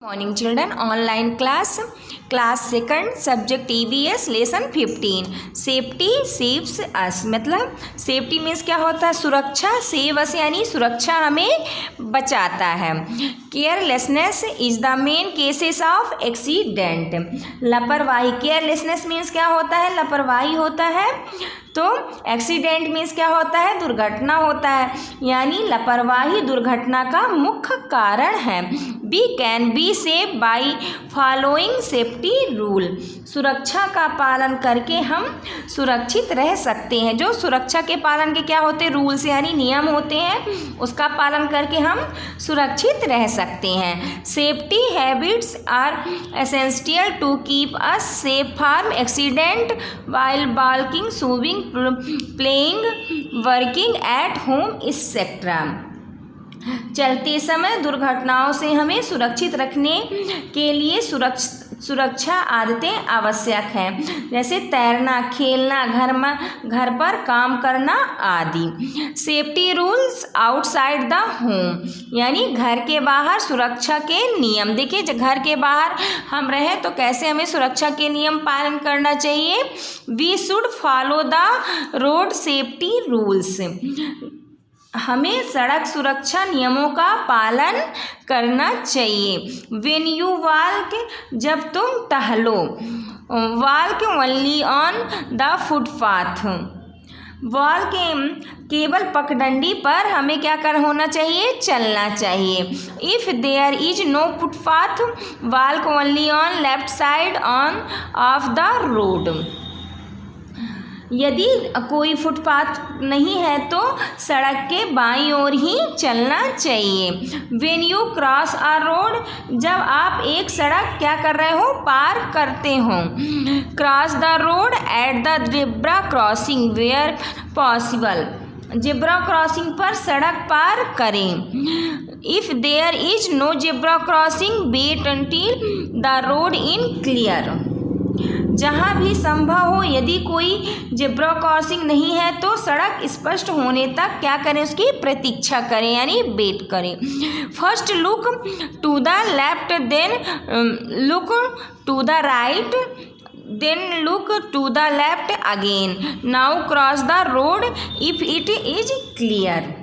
Morning children, online class second, subject EVS, lesson 15। Safety saves us, मतलब safety means क्या होता है? सुरक्षा। सेव अस यानी सुरक्षा हमें बचाता है। Carelessness is the main cases of accident. लापरवाही, केयरलेसनेस मीन्स क्या होता है? लापरवाही होता है। तो एक्सीडेंट मीन्स क्या होता है? दुर्घटना होता है, यानी लापरवाही दुर्घटना का मुख्य कारण है। We can be safe by following safety rule. सुरक्षा का पालन करके हम सुरक्षित रह सकते हैं। जो सुरक्षा के पालन के क्या होते हैं? रूल्स यानी नियम होते हैं, उसका पालन करके हम सुरक्षित रह सकते हैं। Safety habits are essential to keep us safe from accident while walking, shoving, playing, working at home etcetera. चलते समय दुर्घटनाओं से हमें सुरक्षित रखने के लिए सुरक्षा आदतें आवश्यक हैं, जैसे तैरना, खेलना, घर पर काम करना आदि। Safety rules outside the home, यानी घर के बाहर सुरक्षा के नियम। देखिए, घर के बाहर हम रहें तो कैसे हमें सुरक्षा के नियम पालन करना चाहिए? We should follow the road safety rules. हमें सड़क सुरक्षा नियमों का पालन करना चाहिए। व्हेन यू वॉक, जब तुम टहलो। Walk only on the footpath, walk केवल पगडंडी पर हमें क्या होना चाहिए? चलना चाहिए। If there is no footpath, walk only on left side on of the road. यदि कोई फुटपाथ नहीं है तो सड़क के बाईं ओर ही चलना चाहिए। When you cross a road, जब आप एक सड़क क्या कर रहे हो? पार करते हो। Cross the road at the zebra crossing where possible, zebra crossing पर सड़क पार करें। If there is no zebra crossing, wait until the road in clear. जहाँ भी संभव हो, यदि कोई ज़ेब्रा क्रॉसिंग नहीं है तो सड़क स्पष्ट होने तक क्या करें? उसकी प्रतीक्षा करें, यानी वेट करें। First look to the left, then look to the right, then look to the left again. Now cross the road if it is clear.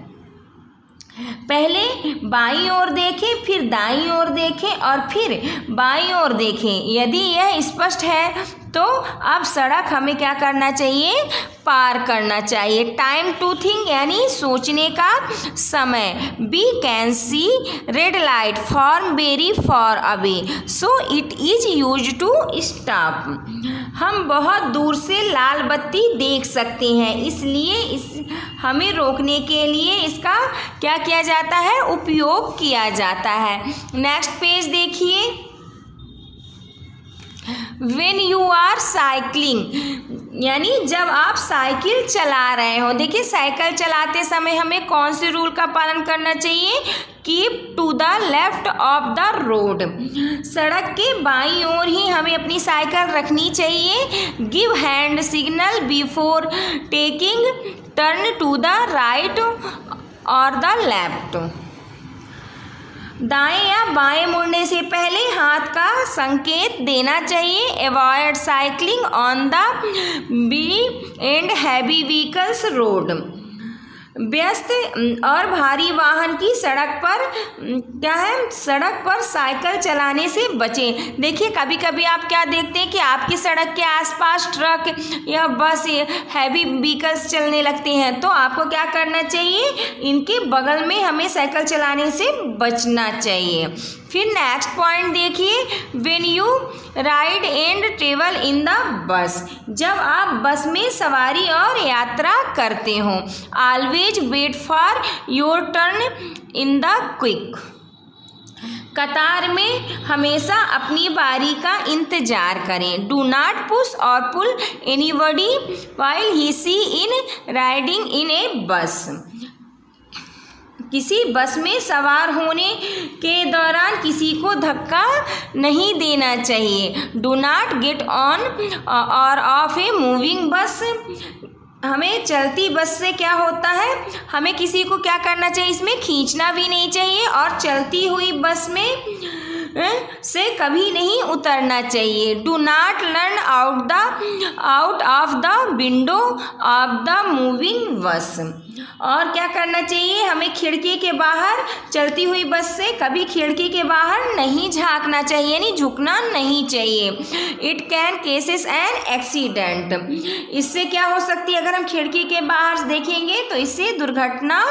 पहले बाईं ओर देखें, फिर दाईं ओर देखें और फिर बाईं ओर देखें। यदि यह स्पष्ट है तो अब सड़क हमें क्या करना चाहिए? पार करना चाहिए। टाइम टू थिंक, यानी सोचने का समय। B can see red light from very far away, so it is use to stop. हम बहुत दूर से लाल बत्ती देख सकते हैं, इसलिए हमें रोकने के लिए इसका क्या किया जाता है? उपयोग किया जाता है। नेक्स्ट पेज देखिए। When you are cycling, यानी जब आप साइकिल चला रहे हो। देखिए, साइकिल चलाते समय हमें कौन से रूल का पालन करना चाहिए? Keep to the left of the road, सड़क के बाईं ओर ही हमें अपनी साइकिल रखनी चाहिए। Give hand signal before taking turn to the right or the left. दाएं या बाएं मुड़ने से पहले हाथ का संकेत देना चाहिए। Avoid cycling on the B and heavy vehicles road, व्यस्त और भारी वाहन की सड़क पर क्या है? सड़क पर साइकिल चलाने से बचें। देखिए, कभी कभी आप क्या देखते हैं कि आपकी सड़क के आसपास ट्रक या बस हैवी व्हीकल्स चलने लगते हैं, तो आपको क्या करना चाहिए? इनके बगल में हमें साइकिल चलाने से बचना चाहिए। फिर नेक्स्ट पॉइंट देखिए। When you ride and travel in the bus, जब आप बस में सवारी और यात्रा करते हो। Always wait for your turn in the quick, कतार में हमेशा अपनी बारी का इंतजार करें। डू नॉट पुश और pull anybody while he see in riding in a bus, किसी बस में सवार होने के दौरान किसी को धक्का नहीं देना चाहिए। डू नॉट गेट ऑन और ऑफ ए मूविंग बस, हमें चलती बस से क्या होता है? हमें किसी को क्या करना चाहिए? इसमें खींचना भी नहीं चाहिए। और चलती हुई बस में से कभी नहीं उतरना चाहिए। Do not learn out of the window of the moving बस। और क्या करना चाहिए, हमें खिड़की के बाहर चलती हुई बस से कभी खिड़की के बाहर नहीं झांकना चाहिए, यानी झुकना नहीं चाहिए। It can cases an accident. इससे क्या हो सकती है, अगर हम खिड़की के बाहर देखेंगे तो इससे दुर्घटना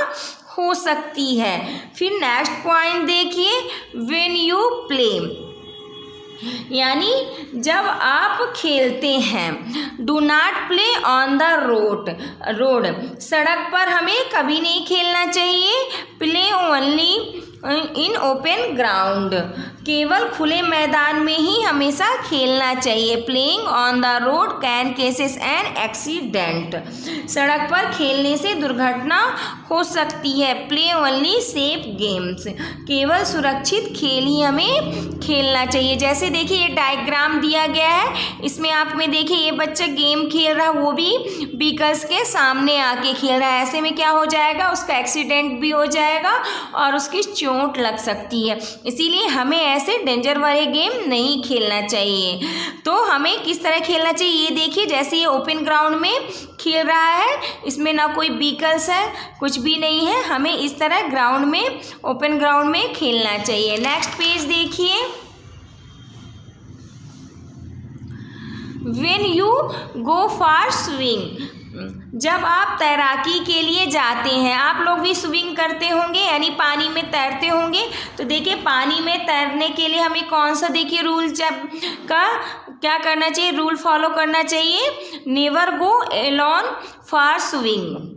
हो सकती है। फिर नेक्स्ट पॉइंट देखिए, व्हेन यू प्ले, यानी जब आप खेलते हैं। Do not play on the road, सड़क पर हमें कभी नहीं खेलना चाहिए। Play only in open ground, केवल खुले मैदान में ही हमेशा खेलना चाहिए। Playing on the road can cases an accident, सड़क पर खेलने से दुर्घटना हो सकती है। प्ले ओनली सेफ गेम्स, केवल सुरक्षित खेल ही हमें खेलना चाहिए। जैसे देखिए ये डायग्राम दिया गया है, इसमें आप में देखिए ये बच्चा गेम खेल रहा है, वो भी व्हीकल्स के सामने आके खेल रहा है। ऐसे में क्या हो जाएगा, उसका एक्सीडेंट भी हो जाएगा और उसकी चोट लग सकती है। इसीलिए हमें ऐसे डेंजर वाले गेम नहीं खेलना चाहिए। तो हमें किस तरह खेलना चाहिए, ये देखिए जैसे ये ओपन ग्राउंड में खेल रहा है, इसमें ना कोई व्हीकल्स है, कुछ भी नहीं है, हमें इस तरह ग्राउंड में, ओपन ग्राउंड में खेलना चाहिए। नेक्स्ट पेज देखिए, when you go for swimming, जब आप तैराकी के लिए जाते हैं, आप लोग भी स्विमिंग करते होंगे यानी पानी में तैरते होंगे। तो देखिए पानी में तैरने के लिए हमें कौन सा देखिए रूल का क्या करना चाहिए, रूल फॉलो करना चाहिए। Never go alone for swimming,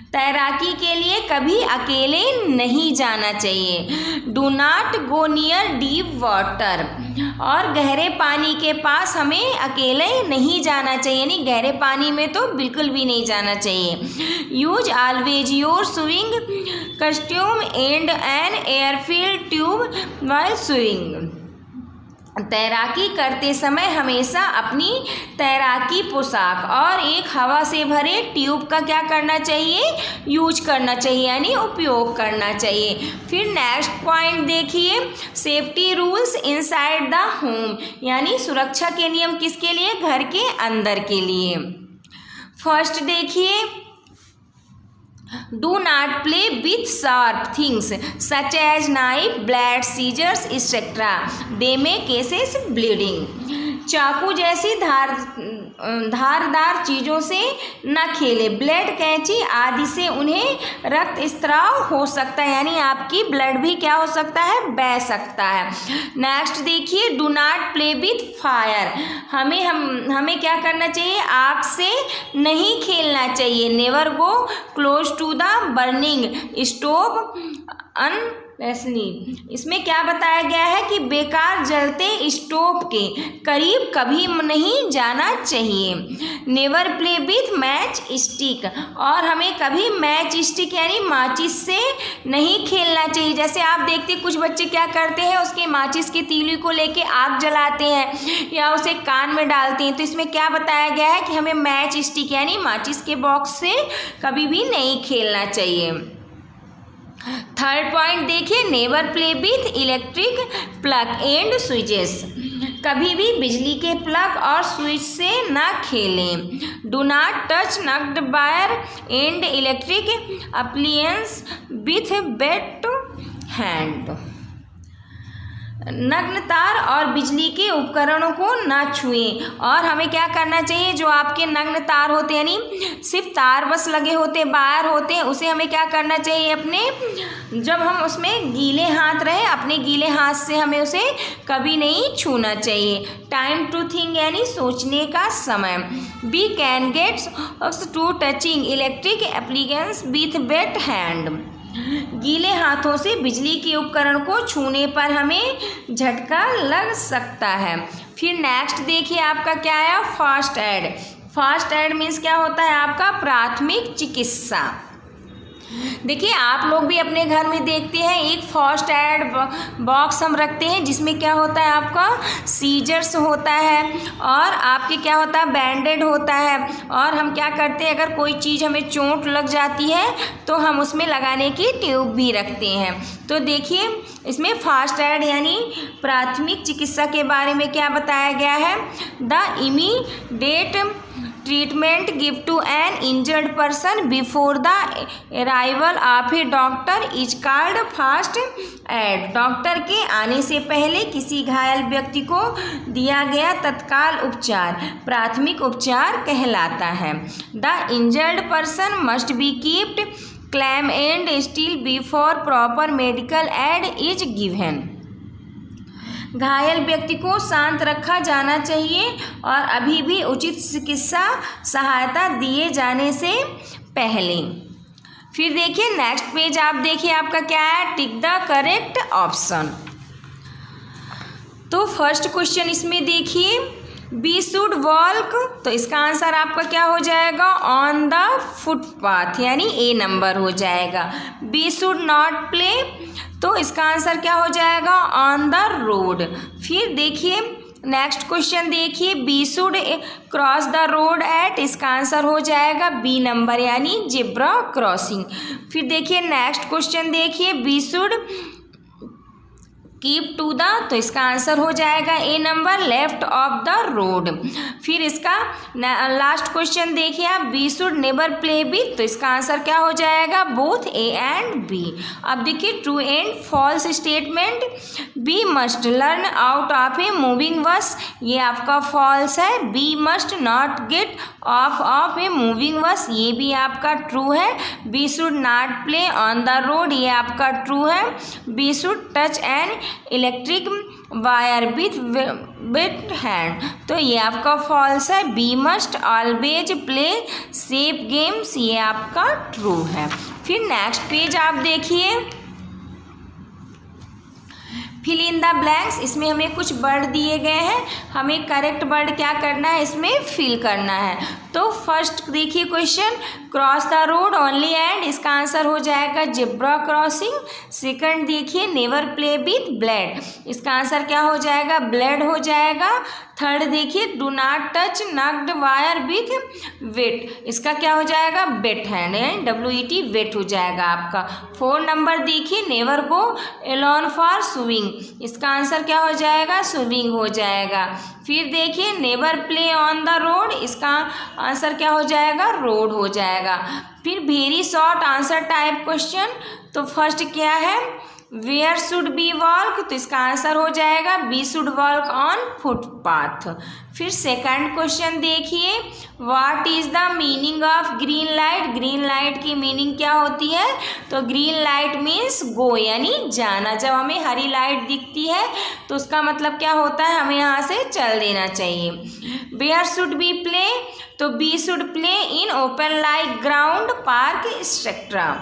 तैराकी के लिए कभी अकेले नहीं जाना चाहिए। Do not go near deep water, और गहरे पानी के पास हमें अकेले नहीं जाना चाहिए, यानी गहरे पानी में तो बिल्कुल भी नहीं जाना चाहिए। Use always your swimming costume and an air filled tube while swimming, तैराकी करते समय हमेशा अपनी तैराकी पोशाक और एक हवा से भरे ट्यूब का क्या करना चाहिए, यूज करना चाहिए, यानी उपयोग करना चाहिए। फिर नेक्स्ट पॉइंट देखिए, safety rules inside the home, यानी सुरक्षा के नियम किसके लिए, घर के अंदर के लिए। फर्स्ट देखिए, Do not play with sharp things such as knife, blade, scissors, etc. They may causes bleeding. चाकू जैसी धारदार चीज़ों से न खेले, ब्लड, कैंची आदि से उन्हें रक्त स्त्राव हो सकता है, यानी आपकी ब्लड भी क्या हो सकता है, बह सकता है। नेक्स्ट देखिए, do not play with fire, हमें क्या करना चाहिए, आग से नहीं खेलना चाहिए। Never go close to the burning stove अनलेसली, इसमें क्या बताया गया है कि बेकार जलते स्टोव के करीब कभी नहीं जाना चाहिए। Never play with match stick, और हमें कभी मैच स्टिक यानी माचिस से नहीं खेलना चाहिए। जैसे आप देखते कुछ बच्चे क्या करते हैं, उसके माचिस की तीली को लेके आग जलाते हैं या उसे कान में डालते हैं। तो इसमें क्या बताया गया है कि हमें मैच स्टिक यानी माचिस के बॉक्स से कभी भी नहीं खेलना चाहिए। थर्ड पॉइंट देखिए, never play with electric plug and switches, कभी भी बिजली के प्लग और स्विच से ना खेलें। Do not touch naked wire and electric appliance with wet hand, नग्न तार और बिजली के उपकरणों को ना छुएं। और हमें क्या करना चाहिए, जो आपके नग्न तार होते हैं यानी सिर्फ तार बस लगे होते, वायर होते हैं, उसे हमें क्या करना चाहिए, अपने जब हम उसमें गीले हाथ रहे, अपने गीले हाथ से हमें उसे कभी नहीं छूना चाहिए। टाइम टू थिंक यानी सोचने का समय। B can gets to touching electric appliances with wet hand, गीले हाथों से बिजली के उपकरण को छूने पर हमें झटका लग सकता है। फिर नेक्स्ट देखिए आपका क्या है, fast aid. Fast aid means क्या होता है, आपका प्राथमिक चिकित्सा। देखिए आप लोग भी अपने घर में देखते हैं, एक फर्स्ट एड बॉक्स हम रखते हैं जिसमें क्या होता है, आपका सीजर्स होता है और आपके क्या होता है, बैंडेड होता है। और हम क्या करते हैं, अगर कोई चीज़ हमें चोट लग जाती है तो हम उसमें लगाने की ट्यूब भी रखते हैं। तो देखिए इसमें फर्स्ट एड यानी प्राथमिक चिकित्सा के बारे में क्या बताया गया है, the immediate treatment give to an injured person before the arrival of a doctor is called first aid. Doctor के आने से पहले किसी घायल व्यक्ति को दिया गया तत्काल उपचार प्राथमिक उपचार कहलाता है। The injured person must be keeped calm and still before proper medical aid is given. घायल व्यक्ति को शांत रखा जाना चाहिए और अभी भी उचित चिकित्सा सहायता दिए जाने से पहले। फिर देखिए नेक्स्ट पेज, आप देखिए आपका क्या है, टिक द करेक्ट ऑप्शन। तो फर्स्ट क्वेश्चन इसमें देखिए, बी शुड वॉक, तो इसका आंसर आपका क्या हो जाएगा, ऑन द फुटपाथ यानी ए नंबर हो जाएगा। बी शुड नॉट प्ले, तो इसका आंसर क्या हो जाएगा, ऑन द रोड। फिर देखिए नेक्स्ट क्वेश्चन देखिए, we should cross the road at, इसका आंसर हो जाएगा बी नंबर यानी जेब्रा क्रॉसिंग। फिर देखिए नेक्स्ट क्वेश्चन देखिए, we should keep to the, तो इसका आंसर हो जाएगा A number left of the road. फिर इसका लास्ट क्वेश्चन देखिए आप, we should never play with, तो इसका आंसर क्या हो जाएगा, बोथ ए एंड बी। अब देखिए true and false statement, we must learn out of a moving bus, ये आपका फॉल्स है। We must not get off a moving bus, ये भी आपका ट्रू है। We should not play on the road, ये आपका ट्रू है। We should touch an electric wire with hand, तो ये आपका फॉल्स है। We must always play safe games, ये आपका ट्रू है। फिर नेक्स्ट पेज आप देखिए, फिल इन द ब्लैंक्स, इसमें हमें कुछ वर्ड दिए गए हैं, हमें करेक्ट वर्ड क्या करना है, इसमें फिल करना है। तो फर्स्ट देखिए question, cross the road only and, इसका आंसर हो जाएगा जेब्रा क्रॉसिंग। सेकंड देखिए नेवर प्ले विथ ब्लेड, इसका आंसर क्या हो जाएगा, ब्लेड हो जाएगा। थर्ड देखिए do not touch naked wire with wet, इसका क्या हो जाएगा, बेट हैंड है, WET वेट हो जाएगा आपका। 4 नंबर देखिए never go alone for swimming, इसका आंसर क्या हो जाएगा, स्विमिंग हो जाएगा। फिर देखिए never play on the road, इसका आंसर क्या हो जाएगा, रोड हो जाएगा। फिर very short answer type question, तो फर्स्ट क्या है, वेयर शुड बी वॉक, तो इसका आंसर हो जाएगा we should walk on footpath. फिर सेकंड क्वेश्चन देखिए, what is the meaning of green light, green light की मीनिंग क्या होती है, तो ग्रीन लाइट मीन्स गो यानी जाना। जब हमें हरी लाइट दिखती है तो उसका मतलब क्या होता है, हमें यहाँ से चल देना चाहिए। वेयर शुड बी प्ले, तो we should play in open like ground park etcetera.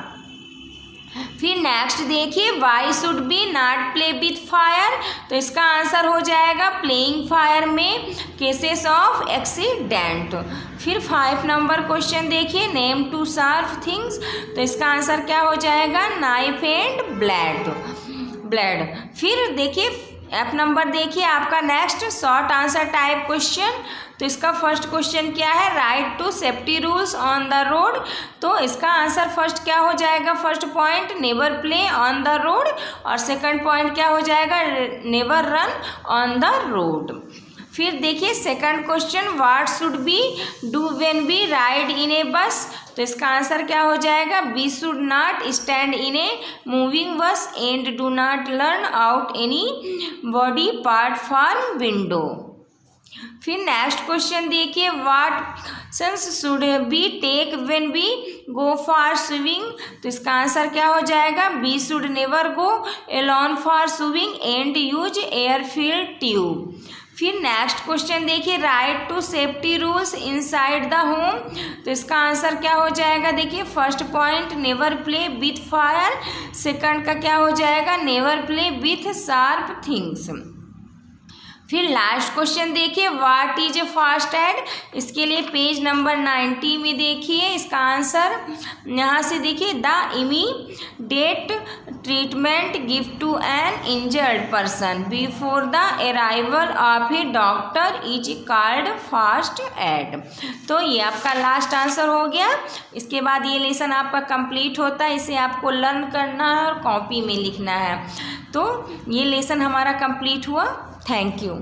फिर नेक्स्ट देखिए, why should we not play with fire, तो इसका आंसर हो जाएगा प्लेइंग फायर में केसेस ऑफ एक्सीडेंट। फिर 5 नंबर क्वेश्चन देखिए, नेम 2 शार्प थिंग्स, तो इसका आंसर क्या हो जाएगा, नाइफ एंड ब्लेड। फिर देखिए F नंबर देखिए आपका next short answer type question, तो इसका फर्स्ट क्वेश्चन क्या है, write two safety rules on the road, तो इसका आंसर फर्स्ट क्या हो जाएगा, first point never play on the road और सेकंड पॉइंट क्या हो जाएगा, never run on the road. फिर देखिए second question, what should we do when we ride in a bus, तो इसका आंसर क्या हो जाएगा, we should not stand in a moving bus and do not learn out any body part from window. फिर next question देखिए, what actions should we take when we go for swimming, तो इसका answer क्या हो जाएगा, we should never go alone for swimming and use air filled tube. फिर next question देखिए, write two safety rules inside the home, तो इसका answer क्या हो जाएगा, देखिए first point never play with fire, second का क्या हो जाएगा, never play with sharp things. फिर लास्ट क्वेश्चन देखिए, what is a fast aid. इसके लिए पेज नंबर 90 में देखिए इसका आंसर। यहाँ से देखिए, the immediate treatment give to an injured person before the arrival of a doctor is called fast aid. तो ये आपका लास्ट आंसर हो गया। इसके बाद ये लेसन आपका कंप्लीट होता है, इसे आपको लर्न करना है और कॉपी में लिखना है। तो ये लेसन हमारा कंप्लीट हुआ। Thank you.